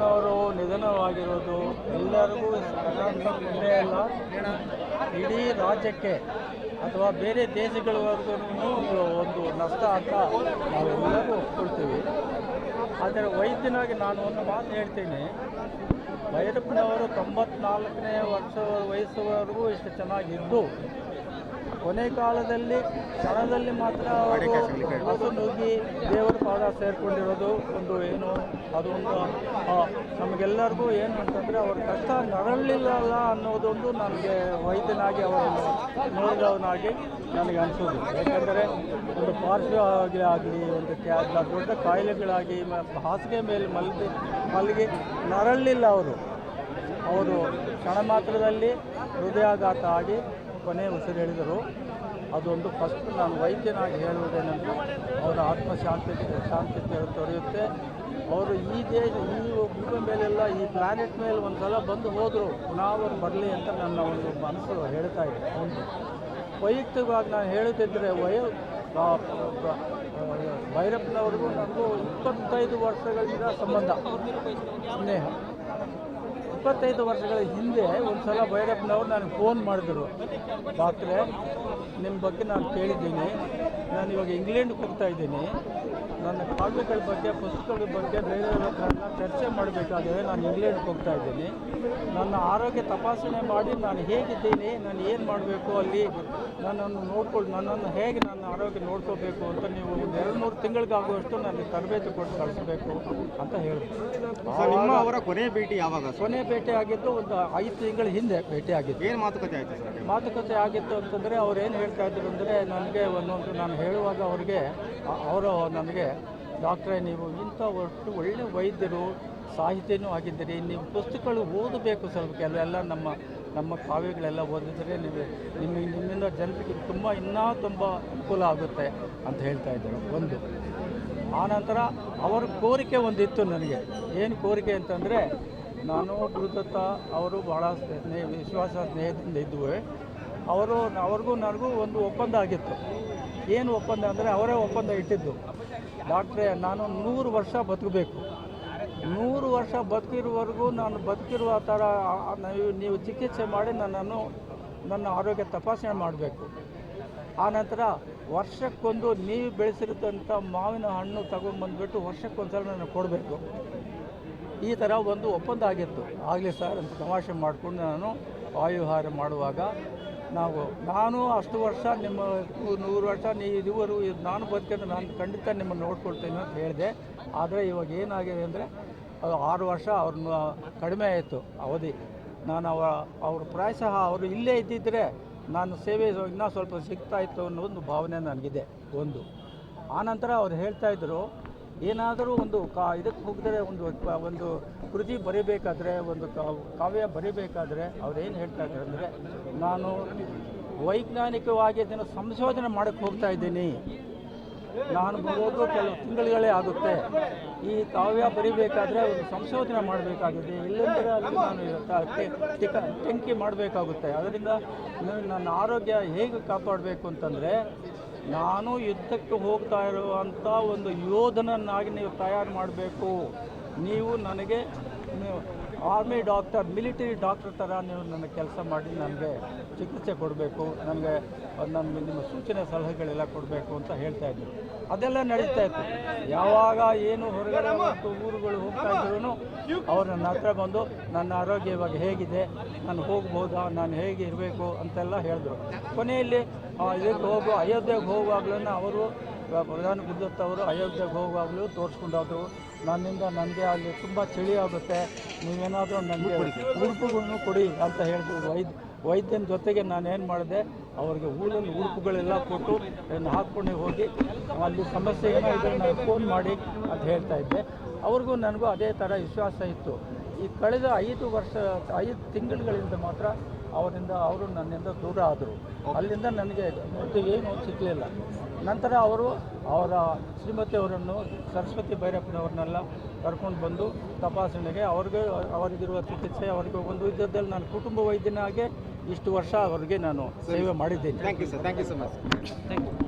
ಭೈರಪ್ಪನವರು ನಿಧನವಾಗಿರೋದು ಎಲ್ಲರಿಗೂ ಒಂದೇ ಅಲ್ಲ, ಇಡೀ ರಾಜ್ಯಕ್ಕೆ ಅಥವಾ ಬೇರೆ ದೇಶಗಳವರೆಗೂ ಒಂದು ನಷ್ಟ ಅಂತ ನಾವೆಲ್ಲರೂ ಒಪ್ಕೊಳ್ತೀವಿ. ಆದರೆ ವೈದ್ಯನಾಗಿ ನಾನು ಒಂದು ಮಾತು ಹೇಳ್ತೀನಿ, ಭೈರಪ್ಪನವರು 94ನೇ ವರ್ಷ ವಯಸ್ಸುವರೆಗೂ ಇಷ್ಟು ಚೆನ್ನಾಗಿದ್ದು ಕೊನೆ ಕಾಲದಲ್ಲಿ ಕ್ಷಣದಲ್ಲಿ ಮಾತ್ರ ಅವರು ಹಸು ನುಗ್ಗಿ ದೇವರ ಪಾದ ಸೇರಿಕೊಂಡಿರೋದು ಒಂದು ಏನು ಅದು ಒಂದು ನಮಗೆಲ್ಲರಿಗೂ ಏನು ಅಂತಂದರೆ ಅವ್ರ ಕಷ್ಟ ನರಳಿಲ್ಲ ಅನ್ನೋದೊಂದು ನನಗೆ ವೈದ್ಯನಾಗಿ ಅವರನ್ನು ನೋಡಿದವನಾಗಿ ನನಗೆ ಅನಿಸೋದು. ಯಾಕೆಂದರೆ ಒಂದು ಪಾರ್ಶ್ವ ಆಗಲಿ ಒಂದು ದೊಡ್ಡ ಕಾಯಿಲೆಗಳಾಗಿ ಹಾಸಿಗೆ ಮೇಲೆ ಮಲಗಿ ನರಳಿಲ್ಲ ಅವರು ಕ್ಷಣ ಮಾತ್ರದಲ್ಲಿ ಹೃದಯಾಘಾತ ಆಗಿ ಕೊನೆ ಉಸಿರು ಹೇಳಿದರು. ಅದೊಂದು ಫಸ್ಟ್ ನಾನು ವೈದ್ಯನಾಗಿ ಹೇಳುವುದೇನೆಂದರೆ ಅವರ ಆತ್ಮಶಾಂತಿ ದೊರೆಯುತ್ತೆ. ಅವರು ಈ ಭೂಮಿ ಮೇಲೆಲ್ಲ ಈ ಪ್ಲಾನೆಟ್ ಮೇಲೆ ಒಂದು ಸಲ ಬಂದು ಹೋದರು, ಪುನಃ ಅವರು ಬರಲಿ ಅಂತ ನನ್ನ ಒಂದು ಮನಸ್ಸು ಹೇಳ್ತಾ ಇದೆ. ಒಂದು ವೈಯಕ್ತಿಕವಾಗಿ ನಾನು ಹೇಳುತ್ತಿದ್ದರೆ ಭೈರಪ್ಪನವ್ರಿಗೂ ನನಗೂ 25 ವರ್ಷಗಳಿಂದ ಸಂಬಂಧ, ಸ್ನೇಹ. 25 ವರ್ಷಗಳ ಹಿಂದೆ ಒಂದು ಸಲ ಭೈರಪ್ಪನವರು ನನಗೆ ಫೋನ್ ಮಾಡಿದರು, ಡಾಕ್ಟ್ರೇ ನಿಮ್ಮ ಬಗ್ಗೆ ನಾನು ಕೇಳಿದ್ದೀನಿ, ನಾನು ಇವಾಗ ಇಂಗ್ಲೆಂಡ್ಗೆ ಹೋಗ್ತಾ ಇದ್ದೀನಿ, ನನ್ನ ಕಾವ್ಯಗಳ ಬಗ್ಗೆ ಪುಸ್ತಕಗಳ ಬಗ್ಗೆ ಬೇರೆಯವರ ಚರ್ಚೆ ಮಾಡಬೇಕಾದ್ರೆ ನಾನು ಇಂಗ್ಲೆಂಡ್ಗೆ ಹೋಗ್ತಾ ಇದ್ದೀನಿ, ನನ್ನ ಆರೋಗ್ಯ ತಪಾಸಣೆ ಮಾಡಿ ನಾನು ಹೇಗಿದ್ದೀನಿ, ನಾನು ಏನು ಮಾಡಬೇಕು ಅಲ್ಲಿ ನನ್ನನ್ನು ಹೇಗೆ ನನ್ನ ಆರೋಗ್ಯ ನೋಡ್ಕೋಬೇಕು ಅಂತ ನೀವು 2-3 ತಿಂಗಳಿಗಾಗುವಷ್ಟು ನನಗೆ ತರಬೇತಿ ಕೊಟ್ಟು ಕಳಿಸ್ಬೇಕು ಅಂತ ಹೇಳಿದ್ರು. ಅವರ ಕೊನೆ ಭೇಟಿ ಯಾವಾಗ? ಕೊನೆ ಭೇಟಿ ಆಗಿದ್ದು ಒಂದು 5 ತಿಂಗಳ ಹಿಂದೆ ಭೇಟಿ ಆಗಿತ್ತು. ಏನು ಮಾತುಕತೆ ಆಯಿತು ಸರ್? ಮಾತುಕತೆ ಆಗಿತ್ತು ಅಂತಂದರೆ ಅವ್ರು ಏನು ಹೇಳ್ತಾ ಇದ್ರು ಅಂದರೆ, ನನಗೆ ಒಂದೊಂದು ನಾನು ಹೇಳುವಾಗ ಅವರು ನನಗೆ, ಡಾಕ್ಟ್ರೇ ನೀವು ಒಟ್ಟು ಒಳ್ಳೆಯ ವೈದ್ಯರು, ಸಾಹಿತ್ಯನೂ ಆಗಿದ್ದೀರಿ, ನೀವು ಪುಸ್ತಕಗಳು ಓದಬೇಕು ಸ್ವಲ್ಪ, ಕೆಲವೆಲ್ಲ ನಮ್ಮ ಕಾವ್ಯಗಳೆಲ್ಲ ಓದಿದರೆ ನಿಮ್ಮಿಂದ ಜನರಿಗೆ ಇನ್ನೂ ತುಂಬ ಅನುಕೂಲ ಆಗುತ್ತೆ ಅಂತ ಹೇಳ್ತಾ ಇದ್ದರು. ಒಂದು ಆನಂತರ ಅವರ ಕೋರಿಕೆ ಒಂದಿತ್ತು ನನಗೆ. ಏನು ಕೋರಿಕೆ ಅಂತಂದರೆ, ನಾನು ಗುರುದತ್ತ ಅವರು ಬಹಳ ಸ್ನೇಹದಿಂದ ಇದ್ವು. ಅವ್ರಿಗೂ ನನಗೂ ಒಂದು ಒಪ್ಪಂದ ಆಗಿತ್ತು. ಏನು ಒಪ್ಪಂದ ಅಂದರೆ, ಅವರೇ ಒಪ್ಪಂದ ಇಟ್ಟಿದ್ದು, ಡಾಕ್ಟ್ರೇ ನಾನು 100 ವರ್ಷ ಬದುಕಬೇಕು, 100 ವರ್ಷ ಬದುಕಿರುವವರೆಗೂ ನಾನು ಬದುಕಿರುವ ಥರ ನೀವು ಚಿಕಿತ್ಸೆ ಮಾಡಿ ನನ್ನ ಆರೋಗ್ಯ ತಪಾಸಣೆ ಮಾಡಬೇಕು. ಆನಂತರ ವರ್ಷಕ್ಕೊಂದು ನೀವು ಬೆಳೆಸಿರುತ್ತಂಥ ಮಾವಿನ ಹಣ್ಣು ತಗೊಂಬಂದುಬಿಟ್ಟು ವರ್ಷಕ್ಕೊಂದು ಸಲ ನನಗೆ ಕೊಡಬೇಕು. ಈ ಥರ ಒಂದು ಒಪ್ಪಂದ ಆಗಿತ್ತು. ಆಗಲಿ ಸರ್ ಅಂತ ತಮಾಷೆ ಮಾಡಿಕೊಂಡು ನಾನು ವಾಯುಹಾರ ಮಾಡುವಾಗ ನಾನು ಅಷ್ಟು ವರ್ಷ ನಿಮ್ಮ 100 ವರ್ಷ ಇದುವರು ನಾನು ಬದುಕಿದ್ರೆ ನಾನು ಖಂಡಿತ ನಿಮ್ಮನ್ನು ನೋಡ್ಕೊಳ್ತೀನಿ ಅಂತ ಹೇಳಿದೆ. ಆದರೆ ಇವಾಗ ಏನಾಗಿದೆ ಅಂದರೆ ಅದು 6 ವರ್ಷ ಅವ್ರನ್ನ ಕಡಿಮೆ ಆಯಿತು ಅವಧಿ. ನಾನು ಅವರು ಪ್ರಾಯಶಃ ಅವರು ಇಲ್ಲೇ ಇದ್ದಿದ್ದರೆ ನಾನು ಸೇವೆ ಇನ್ನೂ ಸ್ವಲ್ಪ ಸಿಗ್ತಾಯಿತ್ತು ಅನ್ನೋ ಒಂದು ಭಾವನೆ ನನಗಿದೆ. ಒಂದು ಆನಂತರ ಅವ್ರು ಹೇಳ್ತಾಯಿದ್ರು, ಏನಾದರೂ ಒಂದು ಇದಕ್ಕೆ ಹೋಗಿದರೆ ಒಂದು ಕೃತಿ ಬರೀಬೇಕಾದ್ರೆ, ಒಂದು ಕಾವ್ಯ ಬರೀಬೇಕಾದ್ರೆ ಅವ್ರೇನು ಹೇಳ್ತಾ ಇದ್ದಾರೆ ಅಂದರೆ, ನಾನು ವೈಜ್ಞಾನಿಕವಾಗಿ ಅದನ್ನು ಸಂಶೋಧನೆ ಮಾಡೋಕ್ಕೆ ಹೋಗ್ತಾ ಇದ್ದೀನಿ, ನಾನು ಬರೋದು ಕೆಲವು ತಿಂಗಳುಗಳೇ ಆಗುತ್ತೆ, ಈ ಕಾವ್ಯ ಬರೀಬೇಕಾದ್ರೆ ಒಂದು ಸಂಶೋಧನೆ ಮಾಡಬೇಕಾಗಿದೆ, ಇಲ್ಲಂದರೆ ಅಲ್ಲಿ ನಾನು ಟೆಂಕಿ ಮಾಡಬೇಕಾಗುತ್ತೆ. ಅದರಿಂದ ನನ್ನ ಆರೋಗ್ಯ ಹೇಗೆ ಕಾಪಾಡಬೇಕು ಅಂತಂದರೆ, ನಾನು ಯುದ್ಧಕ್ಕೆ ಹೋಗ್ತಾ ಇರುವಂಥ ಒಂದು ಯೋಧನನ್ನಾಗಿ ನೀವು ತಯಾರು ಮಾಡಬೇಕು. ನೀವು ನನಗೆ ಆರ್ಮಿ ಡಾಕ್ಟರ್, ಮಿಲಿಟರಿ ಡಾಕ್ಟರ್ ಥರ ನೀವು ನನಗೆ ಕೆಲಸ ಮಾಡಿ ನನಗೆ ಚಿಕಿತ್ಸೆ ಕೊಡಬೇಕು, ನನಗೆ ನಿಮ್ಮ ಸೂಚನೆ ಸಲಹೆಗಳೆಲ್ಲ ಕೊಡಬೇಕು ಅಂತ ಹೇಳ್ತಾಯಿದ್ರು. ಅದೆಲ್ಲ ನಡೀತಾ ಇತ್ತು. ಯಾವಾಗ ಏನು ಹೊರಗಡೆ ಮತ್ತು ಊರುಗಳು ಹೋಗ್ತಾ ಇದ್ರು ಅವ್ರು ನನ್ನ ಹತ್ರ ಬಂದು ನನ್ನ ಆರೋಗ್ಯ ಇವಾಗ ಹೇಗಿದೆ, ನಾನು ಹೋಗ್ಬೋದಾ, ನಾನು ಹೇಗೆ ಇರಬೇಕು ಅಂತೆಲ್ಲ ಹೇಳಿದ್ರು. ಕೊನೆಯಲ್ಲಿ ಇದಕ್ಕೆ ಅಯೋಧ್ಯೆಗೆ ಹೋಗುವಾಗಲೂ ಅವರು ಪ್ರಧಾನ ಗುರುದತ್ತ ಅವರು ಅಯೋಧ್ಯೆಗೆ ಹೋಗುವಾಗಲೂ ತೋರಿಸ್ಕೊಂಡಾದ್ರು, ನನಗೆ ಅಲ್ಲಿ ತುಂಬ ಚಳಿ ಆಗುತ್ತೆ, ನೀವೇನಾದರೂ ನನಗೆ ಉಡುಪುಗಳನ್ನು ಕೊಡಿ ಅಂತ ಹೇಳಿದ್ರು. ವೈದ್ಯನ ಜೊತೆಗೆ ನಾನೇನು ಮಾಡಿದೆ, ಅವ್ರಿಗೆ ಉಡುಪುಗಳೆಲ್ಲ ಕೊಟ್ಟು ಹಾಕ್ಕೊಂಡು ಹೋಗಿ ಅಲ್ಲಿ ಸಮಸ್ಯೆ ಏನೋ ಇದ್ದರೆ ನಾನು ಫೋನ್ ಮಾಡಿ ಅಂತ ಹೇಳ್ತಾಯಿದ್ದೆ. ಅವ್ರಿಗೂ ನನಗೂ ಅದೇ ಥರ ವಿಶ್ವಾಸ ಇತ್ತು. ಈ ಕಳೆದ 5 ತಿಂಗಳುಗಳಿಂದ ಮಾತ್ರ ಅವರು ನನ್ನಿಂದ ದೂರ ಆದರು. ಅಲ್ಲಿಂದ ನನಗೆ ಮತ್ತು ಏನೂ ಸಿಗಲಿಲ್ಲ. ನಂತರ ಅವರ ಶ್ರೀಮತಿಯವರನ್ನು ಸರಸ್ವತಿ ಭೈರಪ್ಪನವ್ರನ್ನೆಲ್ಲ ಕರ್ಕೊಂಡು ಬಂದು ತಪಾಸಣೆಗೆ ಅವರಿಗಿರುವ ಚಿಕಿತ್ಸೆ ಅವರಿಗೆ ಒಂದು ವಿಧದಲ್ಲಿ ನಾನು ಕುಟುಂಬ ವೈದ್ಯನಾಗೆ ಇಷ್ಟು ವರ್ಷ ಅವರಿಗೆ ನಾನು ಸೇವೆ ಮಾಡಿದ್ದೇನೆ. Thank you sir. Thank you so much. Thank you.